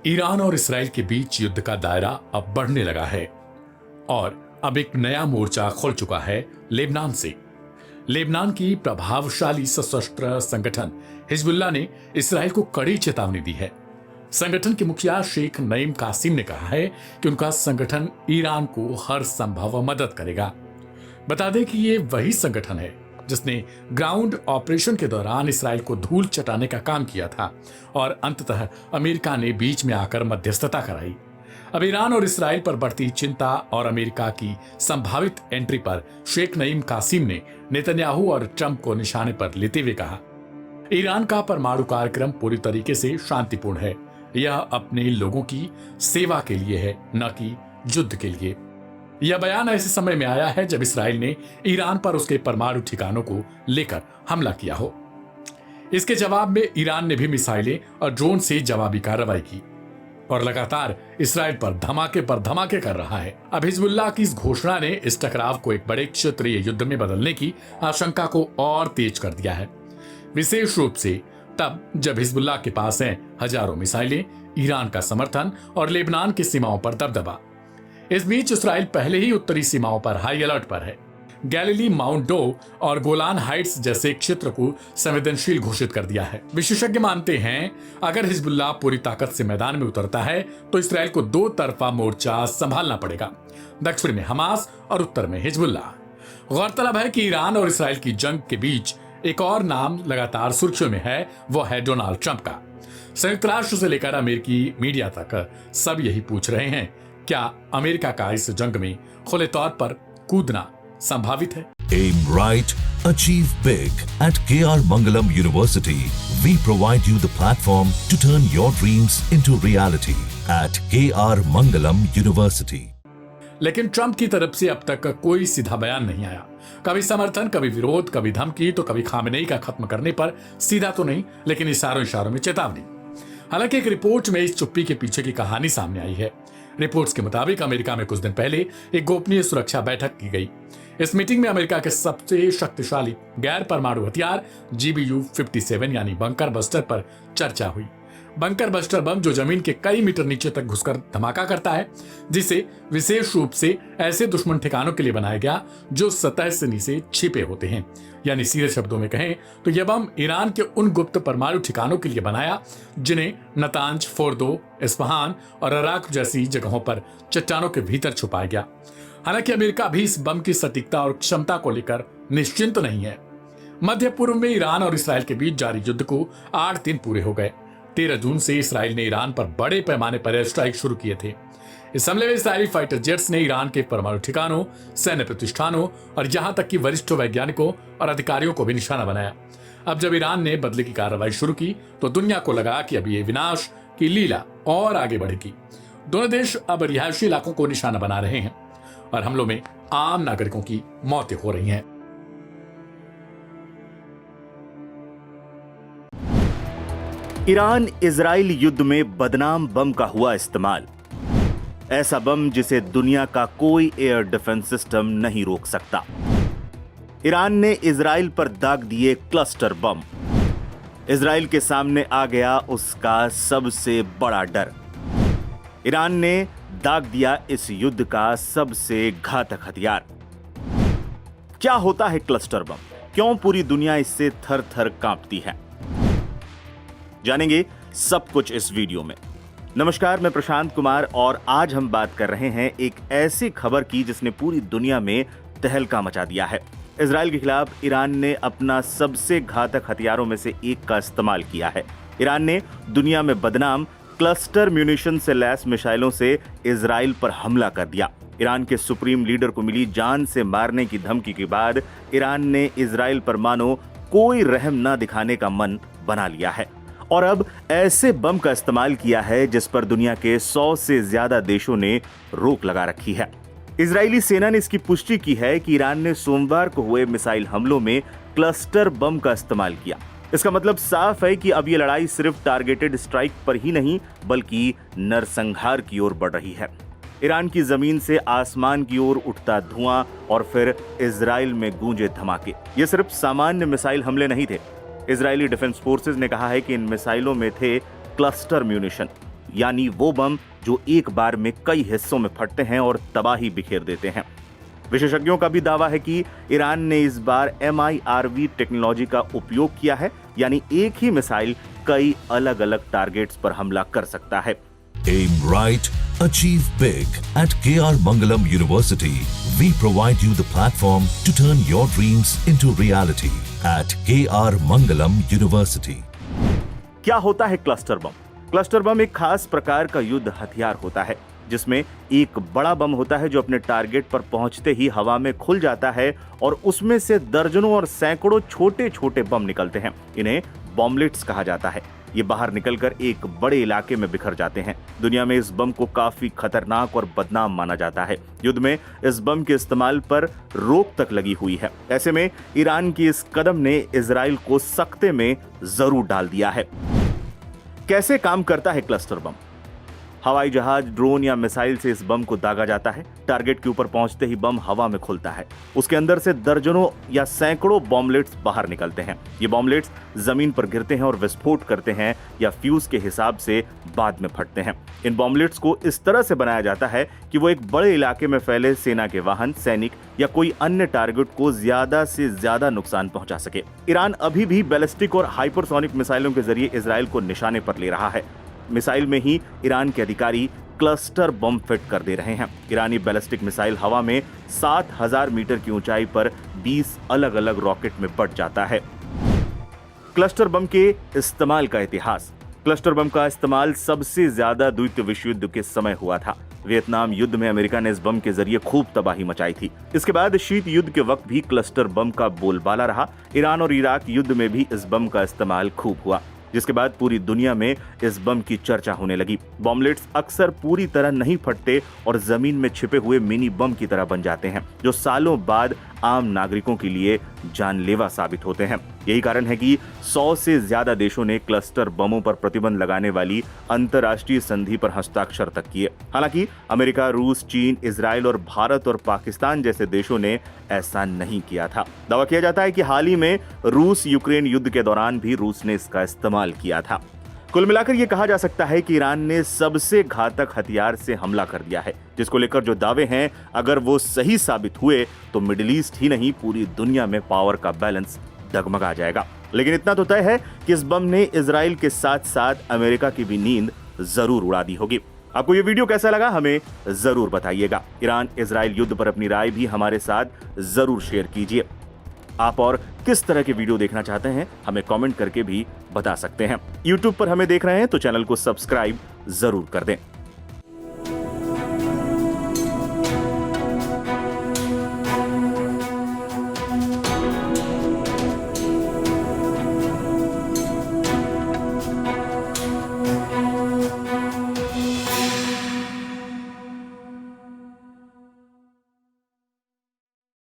Iran और Israel के बीच युद्ध का दायरा अब बढ़ने लगा है और अब एक नया मोर्चा खुल चुका है लेबनान से। लेबनान की प्रभावशाली सशस्त्र संगठन हिजबुल्लाह ने इसराइल को कड़ी चेतावनी दी है। संगठन के मुखिया शेख नईम कासिम ने कहा है कि उनका संगठन ईरान को हर संभव मदद करेगा। बता दें कि ये वही संगठन है जिसने ग्राउंड ऑपरेशन के दौरान इसराइल को धूल चटाने का काम किया था और अंततः अमेरिका ने बीच में आकर मध्यस्थता कराई। अब ईरान और इसराइल पर बढ़ती चिंता और अमेरिका की संभावित एंट्री पर शेख नईम कासिम ने नेतन्याहू और ट्रंप को निशाने पर लेते हुए कहा, ईरान का परमाणु कार्यक्रम पूरी तरीके से शांतिपूर्ण है। यह अपने लोगों की सेवा के लिए है, न कि युद्ध के लिए। यह बयान ऐसे समय में आया है जब इसराइल ने ईरान पर उसके परमाणु ठिकानों को लेकर हमला किया हो। इसके जवाब में ईरान ने भी मिसाइलें और ड्रोन से जवाबी कार्रवाई की और लगातार इसराइल पर धमाके कर रहा है। अब हिजबुल्लाह की इस घोषणा ने इस टकराव को एक बड़े क्षेत्रीय युद्ध में बदलने की आशंका को और तेज कर दिया है, विशेष रूप से तब जब हिजबुल्लाह के पास हैं हजारों मिसाइलें, ईरान का समर्थन और लेबनान की सीमाओं पर दबदबा। इस बीच इसराइल पहले ही उत्तरी सीमाओं पर हाई अलर्ट पर है। गैलिली, माउंट डो और गोलान हाइट्स जैसे क्षेत्र को संवेदनशील घोषित कर दिया है। विशेषज्ञ मानते हैं अगर हिजबुल्लाह पूरी ताकत से मैदान में उतरता है तो इसराइल को दो तरफा मोर्चा संभालना पड़ेगा, दक्षिण में हमास और उत्तर में हिजबुल्लाह। गौरतलब है कि ईरान और इसराइल की जंग के बीच एक और नाम लगातार सुर्खियों में है, वो है डोनाल्ड ट्रंप का। संयुक्त राष्ट्र से लेकर अमेरिकी मीडिया तक सब यही पूछ रहे हैं, क्या अमेरिका का इस जंग में खुले तौर पर कूदना संभावित है? Aim right, achieve big. At KR Mangalam University, we provide you the platform to turn your dreams into reality. At KR Mangalam University. लेकिन ट्रंप की तरफ से अब तक कोई सीधा बयान नहीं आया। कभी समर्थन, कभी विरोध, कभी धमकी, तो कभी खामेनेई का खत्म करने पर सीधा तो नहीं, लेकिन इशारों में चेतावनी। हालांकि एक रिपोर्ट में इस चुप्पी के पीछे की कहानी सामने आई है। रिपोर्ट्स के मुताबिक अमेरिका में कुछ दिन पहले एक गोपनीय सुरक्षा बैठक की गई। इस मीटिंग में अमेरिका के सबसे शक्तिशाली गैर परमाणु हथियार GBU-57 यानी बंकर बस्टर पर चर्चा हुई। बंकर बस्टर बम जो जमीन के कई मीटर नीचे तक घुसकर धमाका करता है, जिसे विशेष रूप से ऐसे दुश्मन ठिकानों के लिए बनाया गया जो सतह से नीचे छिपे होते हैं। यानी सीधे शब्दों में कहें तो यह बम ईरान के उन गुप्त परमाणु ठिकानों के लिए बनाया जिन्हें नतांज, फोर्दो, इस्फहान और अराक जैसी जगहों पर चट्टानों के भीतर छुपाया गया। हालांकि अमेरिका भी इस बम की सटीकता और क्षमता को लेकर निश्चिंत नहीं है। मध्य पूर्व में ईरान और इसराइल के बीच जारी युद्ध को 8 दिन पूरे हो गए। 13 जून से इसराइल ने ईरान पर बड़े पैमाने पर एयर स्ट्राइक शुरू किए थे। इस हमले में इसराइली फाइटर जेट्स ने ईरान के परमाणु ठिकानों, सैन्य प्रतिष्ठानों और यहां तक कि वरिष्ठ वैज्ञानिकों और अधिकारियों को भी निशाना बनाया। अब जब ईरान ने बदले की कार्रवाई शुरू की तो दुनिया को लगा कि अब ये विनाश की लीला और आगे बढ़ेगी। दोनों देश अब रिहायशी इलाकों को निशाना बना रहे हैं और हमलों में आम नागरिकों की मौतें हो रही हैं। ईरान इजराइल युद्ध में बदनाम बम का हुआ इस्तेमाल। ऐसा बम जिसे दुनिया का कोई एयर डिफेंस सिस्टम नहीं रोक सकता। ईरान ने इजराइल पर दाग दिए क्लस्टर बम। इजराइल के सामने आ गया उसका सबसे बड़ा डर। ईरान ने दाग दिया इस युद्ध का सबसे घातक हथियार। क्या होता है क्लस्टर बम? क्यों पूरी दुनिया इससे थर थर कांपती है? जानेंगे सब कुछ इस वीडियो में। नमस्कार, मैं प्रशांत कुमार और आज हम बात कर रहे हैं एक ऐसी खबर की जिसने पूरी दुनिया में तहलका मचा दिया है। इजराइल के खिलाफ ईरान ने अपना सबसे घातक हथियारों में से एक का इस्तेमाल किया है। ईरान ने दुनिया में बदनाम क्लस्टर म्यूनिशन से लैस मिसाइलों से इजराइल पर हमला कर दिया। ईरान के सुप्रीम लीडर को मिली जान से मारने की धमकी के बाद ईरान ने इजराइल पर मानो कोई रहम न दिखाने का मन बना लिया है और अब ऐसे बम का इस्तेमाल किया है जिस पर दुनिया के 100 से ज्यादा देशों ने रोक लगा रखी है। इजरायली सेना ने इसकी पुष्टि की है कि ईरान ने सोमवार को हुए मिसाइल हमलों में क्लस्टर बम का इस्तेमाल किया। इसका मतलब साफ है कि अब ये लड़ाई सिर्फ टारगेटेड स्ट्राइक पर ही नहीं बल्कि नरसंहार की ओर बढ़ रही है। ईरान की जमीन से आसमान की ओर उठता धुआं और फिर इजराइल में गूंजे धमाके। ये सिर्फ सामान्य मिसाइल हमले नहीं थे। इजरायली डिफेंस फोर्सेज ने कहा है कि इन मिसाइलों में थे क्लस्टर म्यूनिशन। यानी वो बम जो एक बार में कई हिस्सों में फटते हैं और तबाही बिखेर देते हैं। विशेषज्ञों का भी दावा है कि ईरान ने इस बार MIRV टेक्नोलॉजी का उपयोग किया है, यानी एक ही मिसाइल कई अलग अलग टारगेट्स पर हमला कर सकता है। Aim right, achieve big. At KR Mangalam University, we provide you the platform to turn your dreams into reality. At KR Mangalam University. क्या होता है क्लस्टर बम? क्लस्टर बम एक खास प्रकार का युद्ध हथियार होता है जिसमें एक बड़ा बम होता है जो अपने टारगेट पर पहुंचते ही हवा में खुल जाता है और उसमें से दर्जनों और सैकड़ों छोटे छोटे बम निकलते हैं। इन्हें बॉम्बलेट्स कहा जाता है। ये बाहर निकलकर एक बड़े इलाके में बिखर जाते हैं। दुनिया में इस बम को काफी खतरनाक और बदनाम माना जाता है। युद्ध में इस बम के इस्तेमाल पर रोक तक लगी हुई है। ऐसे में ईरान की इस कदम ने इजराइल को सख्ते में जरूर डाल दिया है। कैसे काम करता है क्लस्टर बम? हवाई जहाज, ड्रोन या मिसाइल से इस बम को दागा जाता है। टारगेट के ऊपर पहुंचते ही बम हवा में खुलता है। उसके अंदर से दर्जनों या सैकड़ों बॉम्बलेट्स बाहर निकलते हैं। ये बॉम्बलेट्स जमीन पर गिरते हैं और विस्फोट करते हैं या फ्यूज के हिसाब से बाद में फटते हैं। इन बॉम्बलेट्स को इस तरह से बनाया जाता है कि वो एक बड़े इलाके में फैले सेना के वाहन, सैनिक या कोई अन्य टारगेट को ज्यादा से ज्यादा नुकसान पहुंचा सके। ईरान अभी भी बैलिस्टिक और हाइपरसोनिक मिसाइलों के जरिए इजराइल को निशाने पर ले रहा है। मिसाइल में ही ईरान के अधिकारी क्लस्टर बम फिट कर दे रहे हैं। ईरानी बैलिस्टिक मिसाइल हवा में 7000 मीटर की ऊंचाई पर 20 अलग अलग रॉकेट में बढ़ जाता है। क्लस्टर बम के इस्तेमाल का इतिहास। क्लस्टर बम का इस्तेमाल सबसे ज्यादा द्वितीय विश्व युद्ध के समय हुआ था। वियतनाम युद्ध में अमेरिका ने इस बम के जरिए खूब तबाही मचाई थी। इसके बाद शीत युद्ध के वक्त भी क्लस्टर बम का बोलबाला रहा। ईरान और इराक युद्ध में भी इस बम का इस्तेमाल खूब हुआ, जिसके बाद पूरी दुनिया में इस बम की चर्चा होने लगी। बॉम्बलेट्स अक्सर पूरी तरह नहीं फटते और जमीन में छिपे हुए मिनी बम की तरह बन जाते हैं, जो सालों बाद आम नागरिकों के लिए जानलेवा साबित होते हैं। यही कारण है कि 100 से ज्यादा देशों ने क्लस्टर बमों पर प्रतिबंध लगाने वाली अंतर्राष्ट्रीय संधि पर हस्ताक्षर तक किए। हालांकि अमेरिका, रूस, चीन, इजराइल और भारत और पाकिस्तान जैसे देशों ने ऐसा नहीं किया था। दावा किया जाता है कि हाल ही में रूस यूक्रेन युद्ध के दौरान भी रूस ने इसका इस्तेमाल किया था। कुल मिलाकर यह कहा जा सकता है कि ईरान ने सबसे घातक हथियार से हमला कर दिया है, जिसको लेकर जो दावे हैं अगर वो सही साबित हुए तो मिडिल ईस्ट ही नहीं पूरी दुनिया में पावर का बैलेंस डगमगा जाएगा। लेकिन इतना तो तय है कि इस बम ने इजराइल के साथ साथ अमेरिका की भी नींद जरूर उड़ा दी होगी। आपको ये वीडियो कैसा लगा हमें जरूर बताइएगा। ईरान इजराइल युद्ध पर अपनी राय भी हमारे साथ जरूर शेयर कीजिए। आप और किस तरह के वीडियो देखना चाहते हैं हमें कमेंट करके भी बता सकते हैं। YouTube पर हमें देख रहे हैं तो चैनल को सब्सक्राइब जरूर कर दें।